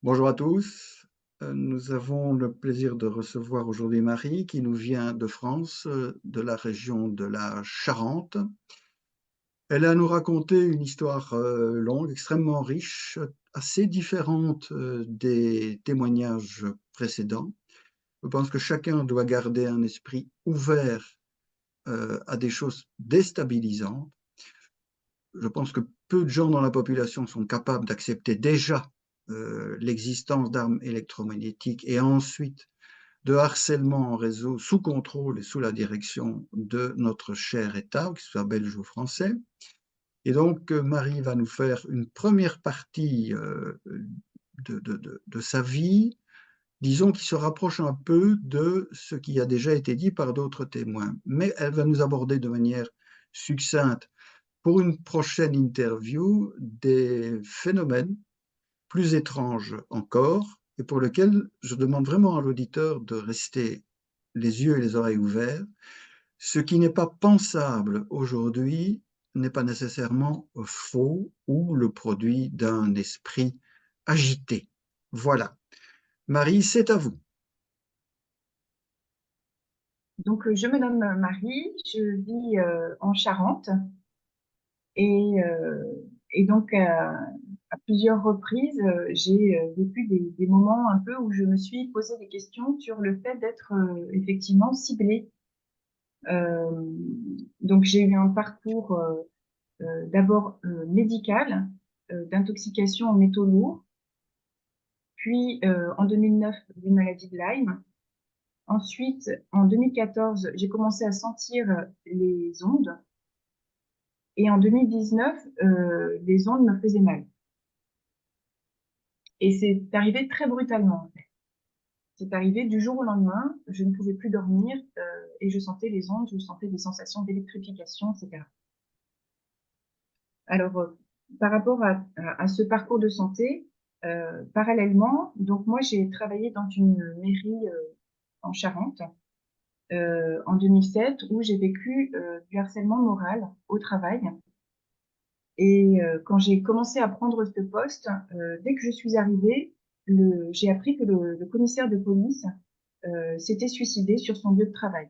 Bonjour à tous. Nous avons le plaisir de recevoir aujourd'hui Marie qui nous vient de France, de la région de la Charente. Elle a à nous raconter une histoire longue, extrêmement riche, assez différente des témoignages précédents. Je pense que chacun doit garder un esprit ouvert à des choses déstabilisantes. Je pense que peu de gens dans la population sont capables d'accepter déjà l'existence d'armes électromagnétiques et ensuite de harcèlement en réseau sous contrôle et sous la direction de notre cher État, qu'il soit belge ou français. Et donc, Marie va nous faire une première partie de sa vie, disons, qui se rapproche un peu de ce qui a déjà été dit par d'autres témoins. Mais elle va nous aborder de manière succincte pour une prochaine interview des phénomènes plus étranges encore et pour lesquels je demande vraiment à l'auditeur de rester les yeux et les oreilles ouverts. Ce qui n'est pas pensable aujourd'hui n'est pas nécessairement faux ou le produit d'un esprit agité. Voilà. Marie, c'est à vous. Donc, je me nomme Marie, je vis en Charente et, euh, et donc à plusieurs reprises, j'ai vécu des moments un peu où je me suis posé des questions sur le fait d'être effectivement ciblée. Euh, donc, j'ai eu un parcours d'abord médical, d'intoxication en métaux lourds, puis en 2009, d'une maladie de Lyme. Ensuite, en 2014, j'ai commencé à sentir les ondes. Et en 2019, les ondes me faisaient mal. Et c'est arrivé très brutalement, en fait. C'est arrivé du jour au lendemain, je ne pouvais plus dormir et je sentais les ondes, je sentais des sensations d'électrification, etc. Alors, par rapport à ce parcours de santé, parallèlement, donc moi j'ai travaillé dans une mairie en Charente en 2007 où j'ai vécu du harcèlement moral au travail. Et quand j'ai commencé à prendre ce poste, dès que je suis arrivée, j'ai appris que le commissaire de police s'était suicidé sur son lieu de travail.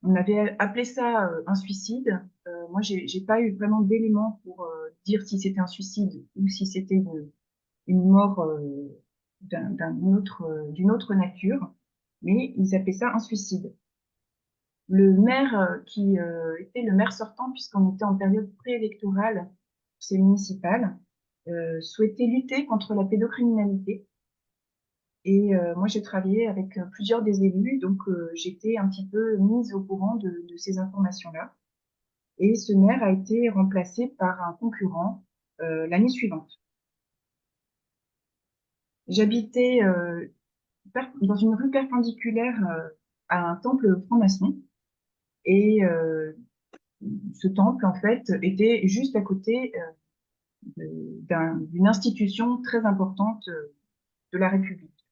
On avait appelé ça un suicide. Moi, j'ai pas eu vraiment d'éléments pour dire si c'était un suicide ou si c'était une mort d'une autre nature, mais ils appelaient ça un suicide. Le maire qui était le maire sortant, puisqu'on était en période préélectorale, c'est municipal, souhaitait lutter contre la pédocriminalité. Et moi, j'ai travaillé avec plusieurs des élus, donc j'étais un petit peu mise au courant de ces informations-là. Et ce maire a été remplacé par un concurrent l'année suivante. J'habitais dans une rue perpendiculaire à un temple franc-maçon. Et ce temple, en fait, était juste à côté d'une institution très importante de la République.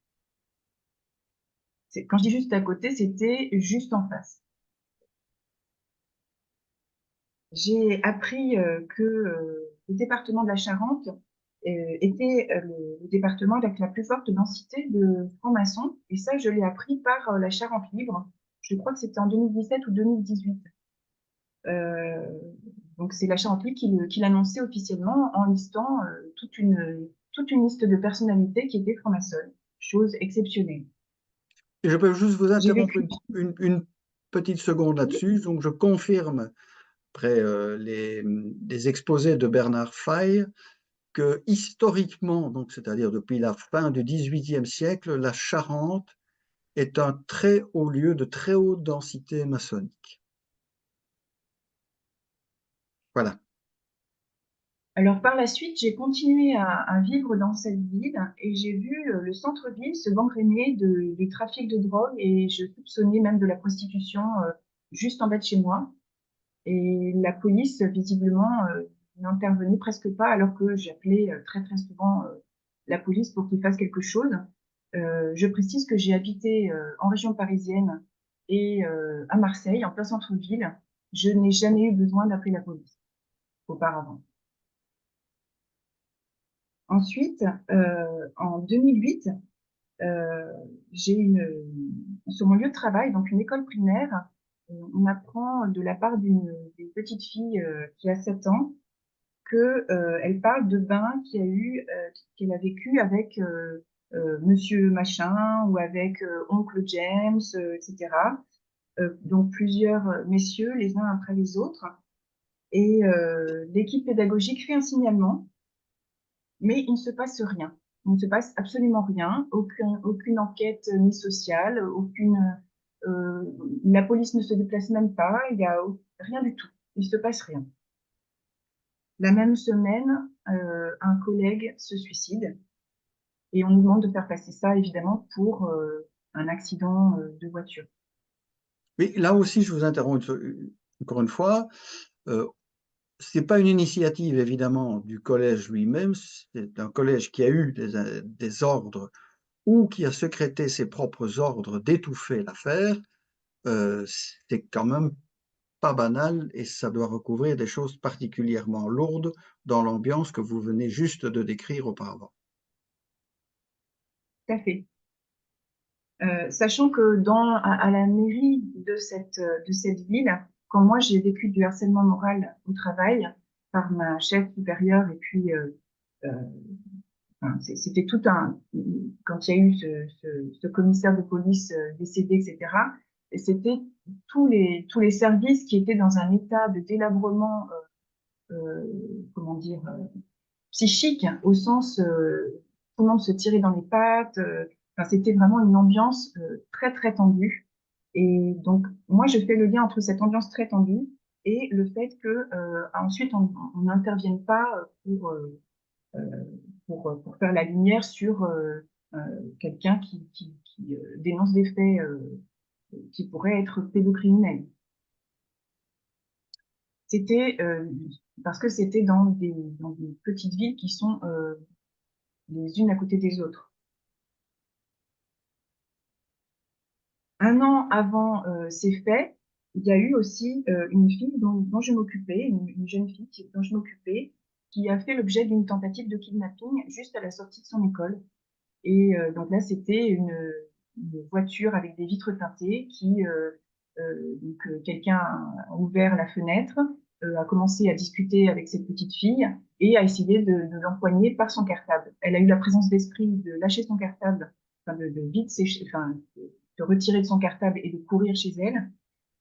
Quand je dis juste à côté, c'était juste en face. J'ai appris que le département de la Charente était le département avec la plus forte densité de francs-maçons. Et ça, je l'ai appris par la Charente Libre. Je crois que c'était en 2017 ou 2018. Euh, donc, c'est la Charente Libre qui l'annonçait officiellement en listant toute une liste de personnalités qui étaient francs-maçonnes. Chose exceptionnelle. Et je peux juste vous J'ai interrompre vécu. une petite seconde là-dessus. Donc, je confirme, après les exposés de Bernard Faye, que historiquement, donc c'est-à-dire depuis la fin du XVIIIe siècle, la Charente est un très haut lieu de très haute densité maçonnique. Voilà. Alors, par la suite, j'ai continué à vivre dans cette ville et j'ai vu le centre-ville se gangréner du trafic de drogue et je soupçonnais même de la prostitution juste en bas de chez moi. Et la police, visiblement, n'intervenait presque pas alors que j'appelais très, très souvent la police pour qu'ils fassent quelque chose. Je précise que j'ai habité en région parisienne et à Marseille, en plein centre-ville. Je n'ai jamais eu besoin d'appeler la police auparavant. Ensuite, en 2008, j'ai sur mon lieu de travail, donc une école primaire, on apprend de la part d'une petite fille qui a 7 ans que elle parle de bains qu'elle a vécu avec Monsieur Machin ou avec Oncle James, etc. Donc plusieurs messieurs les uns après les autres. Et l'équipe pédagogique fait un signalement, mais il ne se passe rien. Il ne se passe absolument rien, aucune enquête ni sociale, euh, la police ne se déplace même pas, il y a rien du tout. Il se passe rien. La même semaine, un collègue se suicide et on nous demande de faire passer ça évidemment pour un accident de voiture. Oui, là aussi, je vous interromps encore une fois. Ce n'est pas une initiative, évidemment, du collège lui-même. C'est un collège qui a eu des ordres ou qui a secrété ses propres ordres d'étouffer l'affaire. C'est quand même pas banal et ça doit recouvrir des choses particulièrement lourdes dans l'ambiance que vous venez juste de décrire auparavant. Tout à fait. Sachant que à la mairie de cette ville, quand moi j'ai vécu du harcèlement moral au travail par ma chef supérieure et puis euh, enfin, c'était tout quand il y a eu ce commissaire de police décédé, etc. Et c'était tous les services qui étaient dans un état de délabrement, comment dire, psychique, au sens tout le monde se tirait dans les pattes. Enfin, c'était vraiment une ambiance très très tendue. Et donc moi je fais le lien entre cette ambiance très tendue et le fait que ensuite on n'intervienne pas euh, pour faire la lumière sur quelqu'un qui dénonce des faits qui pourraient être pédocriminels. C'était parce que c'était dans des petites villes qui sont les unes à côté des autres. Un an avant ces faits, il y a eu aussi une fille dont je m'occupais, une jeune fille dont je m'occupais, qui a fait l'objet d'une tentative de kidnapping juste à la sortie de son école. Et donc là, c'était une voiture avec des vitres teintées quelqu'un a ouvert la fenêtre, a commencé à discuter avec cette petite fille et a essayé de l'empoigner par son cartable. Elle a eu la présence d'esprit de lâcher son cartable, enfin de vite sécher, enfin de retirer de son cartable et de courir chez elle.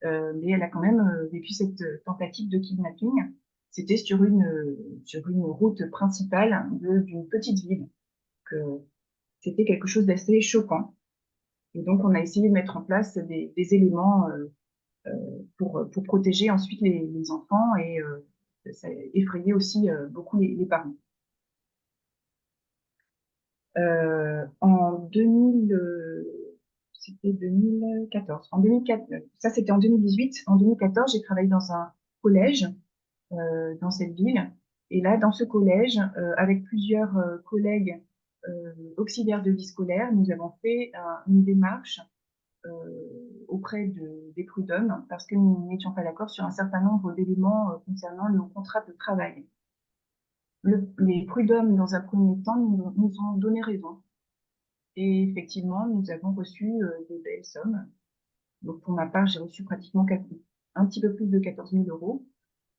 Mais elle a quand même vécu cette tentative de kidnapping. C'était sur une route principale d'une petite ville. Donc, c'était quelque chose d'assez choquant. Et donc, on a essayé de mettre en place des éléments pour protéger ensuite les enfants et ça effrayait aussi beaucoup les parents. En 2000, c'était 2014. En 2004, ça c'était en 2018. En 2014, j'ai travaillé dans un collège dans cette ville. Et là, dans ce collège, avec plusieurs collègues auxiliaires de vie scolaire, nous avons fait une démarche auprès des prud'hommes parce que nous n'étions pas d'accord sur un certain nombre d'éléments concernant nos contrats de travail. Les prud'hommes, dans un premier temps, nous ont donné raison. Et effectivement, nous avons reçu des belles sommes. Donc, pour ma part, j'ai reçu pratiquement un petit peu plus de 14 000 euros.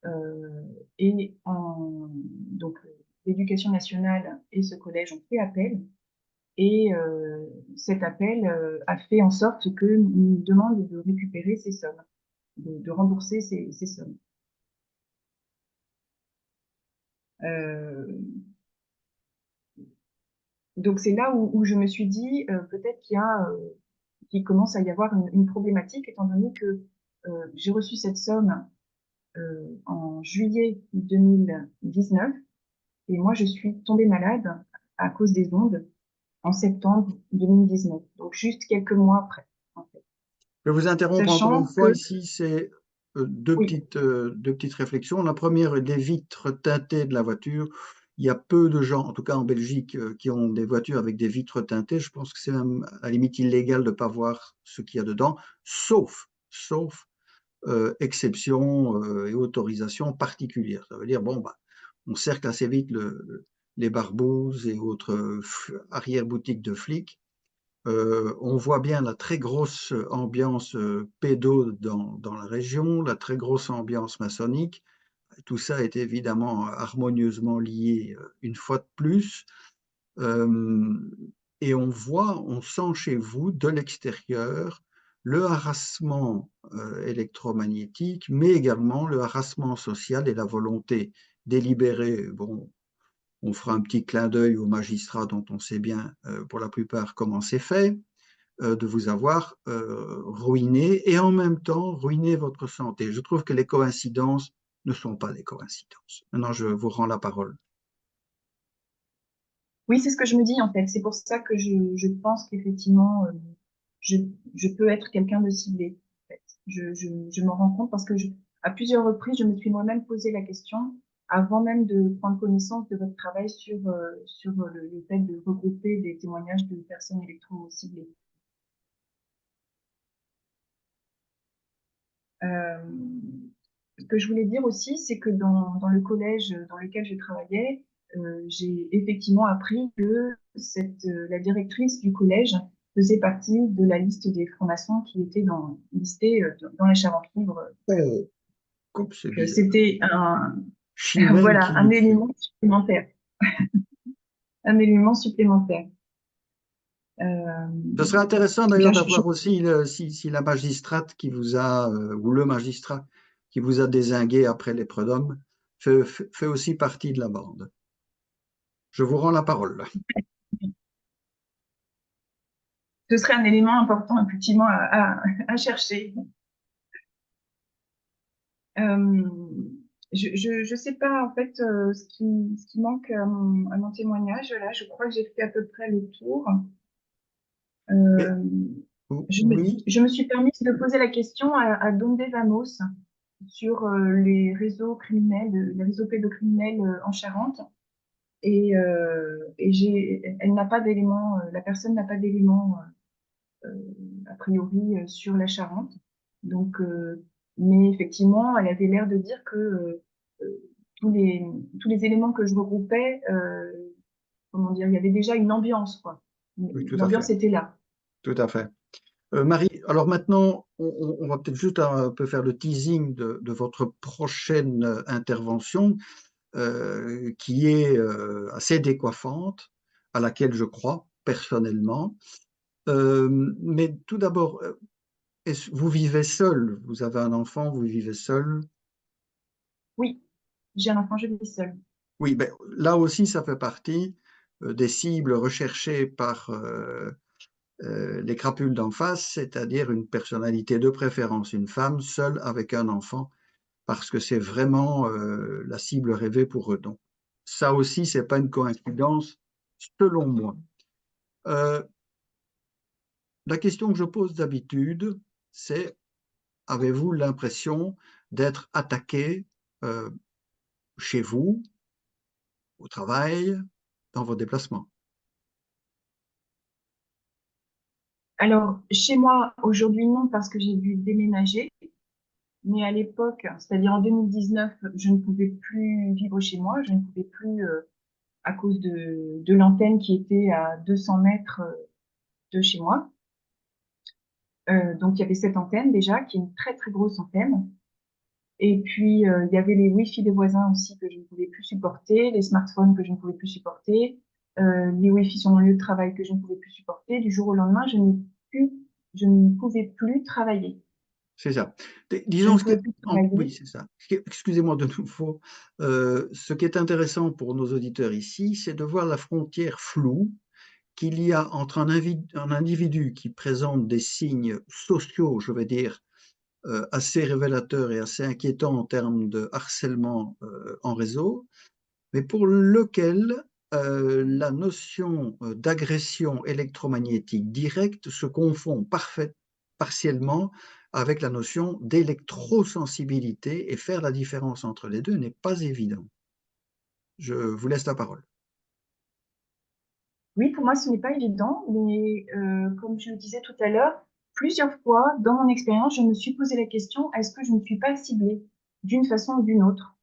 Euh, et donc, l'éducation nationale et ce collège ont fait appel. Et cet appel a fait en sorte que nous demande de récupérer ces sommes, de rembourser ces sommes. Euh, donc c'est là où je me suis dit peut-être qu'il commence à y avoir une problématique étant donné que j'ai reçu cette somme en juillet 2019 et moi je suis tombée malade à cause des ondes en septembre 2019, donc juste quelques mois après, en fait. Je vais vous interrompre encore une Sachant fois que, ici, c'est oui, deux petites réflexions. La première, des vitres teintées de la voiture. Il y a peu de gens, en tout cas en Belgique, qui ont des voitures avec des vitres teintées. Je pense que c'est même à la limite illégal de ne pas voir ce qu'il y a dedans, sauf exception et autorisation particulière. Ça veut dire, bon, bah, on cercle assez vite les barbouzes et autres arrière-boutiques de flics. On voit bien la très grosse ambiance pédo dans la région, la très grosse ambiance maçonnique. Tout ça est évidemment harmonieusement lié une fois de plus. Et on sent chez vous, de l'extérieur, le harassement électromagnétique, mais également le harassement social et la volonté délibérée. Bon, on fera un petit clin d'œil aux magistrats dont on sait bien pour la plupart comment c'est fait, de vous avoir ruiné et en même temps ruiné votre santé. Je trouve que les coïncidences ne sont pas des coïncidences. Maintenant, je vous rends la parole. Oui, c'est ce que je me dis en fait. C'est pour ça que je pense qu'effectivement, je, je peux être quelqu'un de ciblé. En fait. Je m'en rends compte parce que à plusieurs reprises, je me suis moi-même posé la question avant même de prendre connaissance de votre travail sur le fait de regrouper des témoignages de personnes électro-ciblées. Euh, Ce que je voulais dire aussi, c'est que dans le collège dans lequel je travaillais, j'ai effectivement appris que la directrice du collège faisait partie de la liste des francs-maçons qui étaient listée dans la Charente libre. Oh, comme c'est bizarre. C'était Chimène voilà, qui l'eût cru. un élément supplémentaire. Euh, Ce serait intéressant eh bien, d'ailleurs d'avoir aussi si la magistrate qui vous a, ou le magistrat qui vous a dézingué après les prud'hommes, fait aussi partie de la bande. Je vous rends la parole. ce serait un élément important effectivement à chercher. Je sais pas en fait ce qui manque à mon témoignage. Là, je crois que j'ai fait à peu près le tour. Mais Euh, oui, je me suis permise de poser la question à Donde Vamos sur les réseaux pédocriminels en Charente. Elle n'a pas d'éléments, la personne n'a pas d'éléments a priori sur la Charente. Donc, mais effectivement, elle avait l'air de dire que tous tous les éléments que je regroupais, comment dire, il y avait déjà une ambiance, quoi. oui, tout à fait, L'ambiance était là. tout à fait. Marie, alors maintenant, on va peut-être juste un peu faire le teasing de votre prochaine intervention, qui est assez décoiffante, à laquelle je crois personnellement. Mais tout d'abord, vous vivez seul? Vous avez un enfant, vous vivez seul? Oui, j'ai un enfant, je vis seule. Oui, ben, là aussi, ça fait partie des cibles recherchées par les crapules d'en face, c'est-à-dire une personnalité de préférence, une femme seule avec un enfant, parce que c'est vraiment la cible rêvée pour eux. Donc, ça aussi, c'est pas une coïncidence, selon moi. Euh, la question que je pose d'habitude, c'est avez-vous l'impression d'être attaqué euh, chez vous, au travail, dans vos déplacements? Alors, chez moi, aujourd'hui, non, parce que j'ai dû déménager. Mais à l'époque, c'est-à-dire en 2019, je ne pouvais plus vivre chez moi. Je ne pouvais plus, à cause de l'antenne qui était à 200 mètres de chez moi. Donc, il y avait cette antenne déjà, qui est une très, très grosse antenne. Et puis, il y avait les Wi-Fi des voisins aussi que je ne pouvais plus supporter, les smartphones que je ne pouvais plus supporter, les Wi-Fi sur mon lieu de travail que je ne pouvais plus supporter. Du jour au lendemain, je ne pouvais plus travailler. C'est ça. Je Disons ne ce qui pouvais est, plus oui, travailler. c'est ça. Excusez-moi de nouveau. Ce qui est intéressant pour nos auditeurs ici, c'est de voir la frontière floue qu'il y a entre un individu qui présente des signes sociaux, je vais dire, assez révélateurs et assez inquiétants en termes de harcèlement en réseau, mais pour lequel la notion d'agression électromagnétique directe se confond partiellement avec la notion d'électrosensibilité, et faire la différence entre les deux n'est pas évident. Je vous laisse la parole. Oui, pour moi, ce n'est pas évident, mais comme je le disais tout à l'heure, plusieurs fois dans mon expérience, je me suis posé la question, est-ce que je ne suis pas ciblée d'une façon ou d'une autre?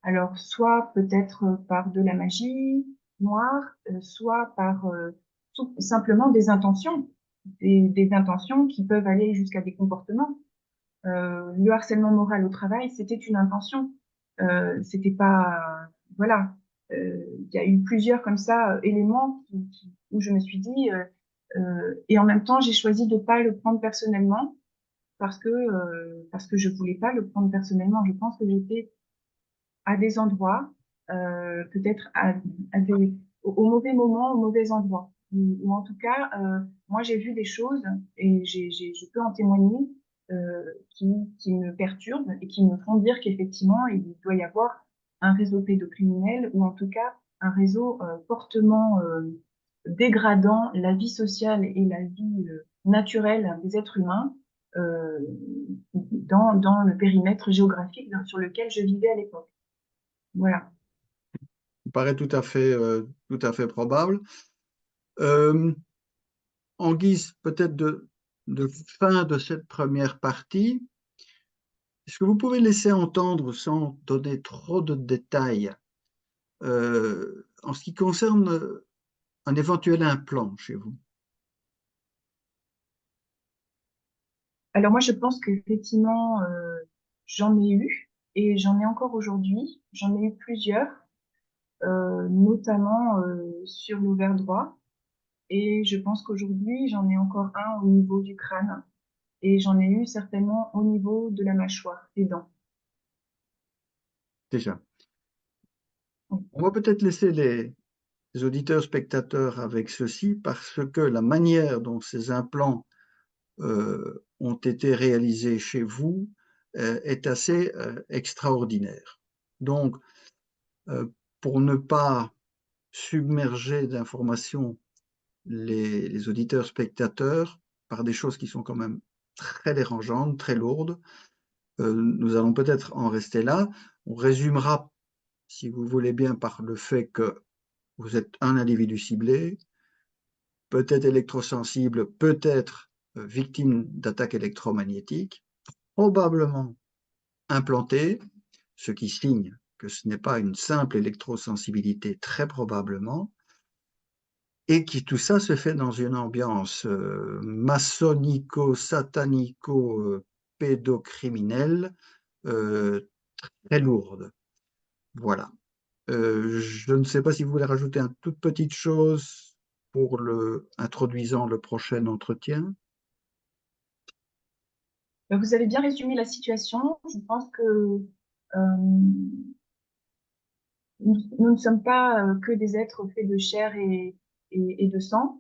Alors, soit peut-être par de la magie, noire, soit par tout simplement des intentions, des intentions qui peuvent aller jusqu'à des comportements. Le harcèlement moral au travail, c'était une intention. C'était pas, voilà. Il y a eu plusieurs comme ça éléments où je me suis dit, et en même temps, j'ai choisi de pas le prendre personnellement parce que je voulais pas le prendre personnellement. Je pense que j'étais à des endroits, peut-être à des, au mauvais moment, au mauvais endroit. Ou en tout cas, moi j'ai vu des choses et je peux en témoigner qui me perturbent et qui me font dire qu'effectivement il doit y avoir un réseau pédocriminel ou en tout cas un réseau fortement dégradant la vie sociale et la vie naturelle des êtres humains euh, dans le périmètre géographique sur lequel je vivais à l'époque. Voilà. me paraît tout à fait probable. Euh, En guise peut-être de fin de cette première partie, est-ce que vous pouvez laisser entendre, sans donner trop de détails, en ce qui concerne un éventuel implant chez vous? Alors moi, je pense qu'effectivement, j'en ai eu et j'en ai encore aujourd'hui. J'en ai eu plusieurs, notamment sur l'ovaire droit. Et je pense qu'aujourd'hui, j'en ai encore un au niveau du crâne et j'en ai eu certainement au niveau de la mâchoire, des dents. Déjà, Oui. on va peut-être laisser les auditeurs spectateurs avec ceci parce que la manière dont ces implants ont été réalisés chez vous est assez extraordinaire. Donc, euh, pour ne pas submerger d'informations les auditeurs spectateurs par des choses qui sont quand même très dérangeantes, très lourdes, nous allons peut-être en rester là. On résumera, si vous voulez bien, par le fait que vous êtes un individu ciblé, peut-être électrosensible, peut-être victime d'attaques électromagnétiques, probablement implanté, ce qui signe que ce n'est pas une simple électrosensibilité, très probablement, et qui tout ça se fait dans une ambiance maçonnico-satanico-pédocriminelle très lourde. Voilà. Je ne sais pas si vous voulez rajouter une toute petite chose pour introduisant le prochain entretien. Vous avez bien résumé la situation. Je pense que nous ne sommes pas que des êtres faits de chair et de sang,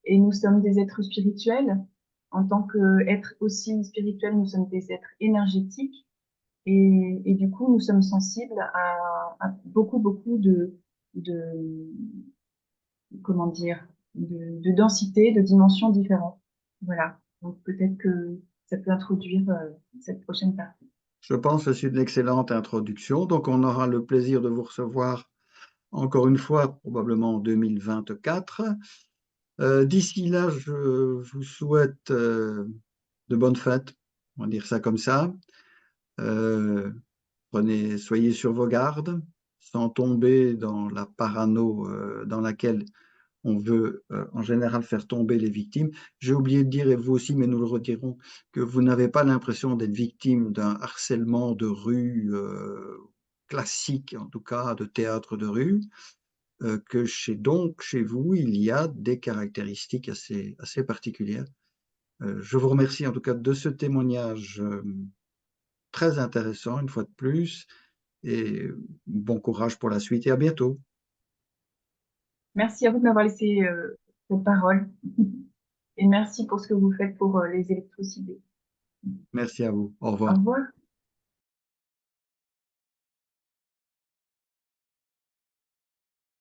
et nous sommes des êtres spirituels. En tant qu'êtres aussi spirituels, nous sommes des êtres énergétiques. Et du coup, nous sommes sensibles à beaucoup, beaucoup de, comment dire, de densité, de dimensions différentes. Voilà. Donc peut-être que ça peut introduire cette prochaine partie. Je pense que c'est une excellente introduction. Donc, on aura le plaisir de vous recevoir encore une fois, probablement en 2024. D'ici là, je vous souhaite de bonnes fêtes, on va dire ça comme ça. Euh, soyez sur vos gardes, sans tomber dans la parano dans laquelle on veut en général faire tomber les victimes. J'ai oublié de dire, et vous aussi, mais nous le redirons, que vous n'avez pas l'impression d'être victime d'un harcèlement de rue classique, en tout cas de théâtre de rue, que chez vous, il y a des caractéristiques assez particulières. Je vous remercie en tout cas de ce témoignage très intéressant, une fois de plus, et bon courage pour la suite et à bientôt. Merci à vous de m'avoir laissé cette parole. Et merci pour ce que vous faites pour les électrocidés. Merci à vous. Au Au revoir. revoir.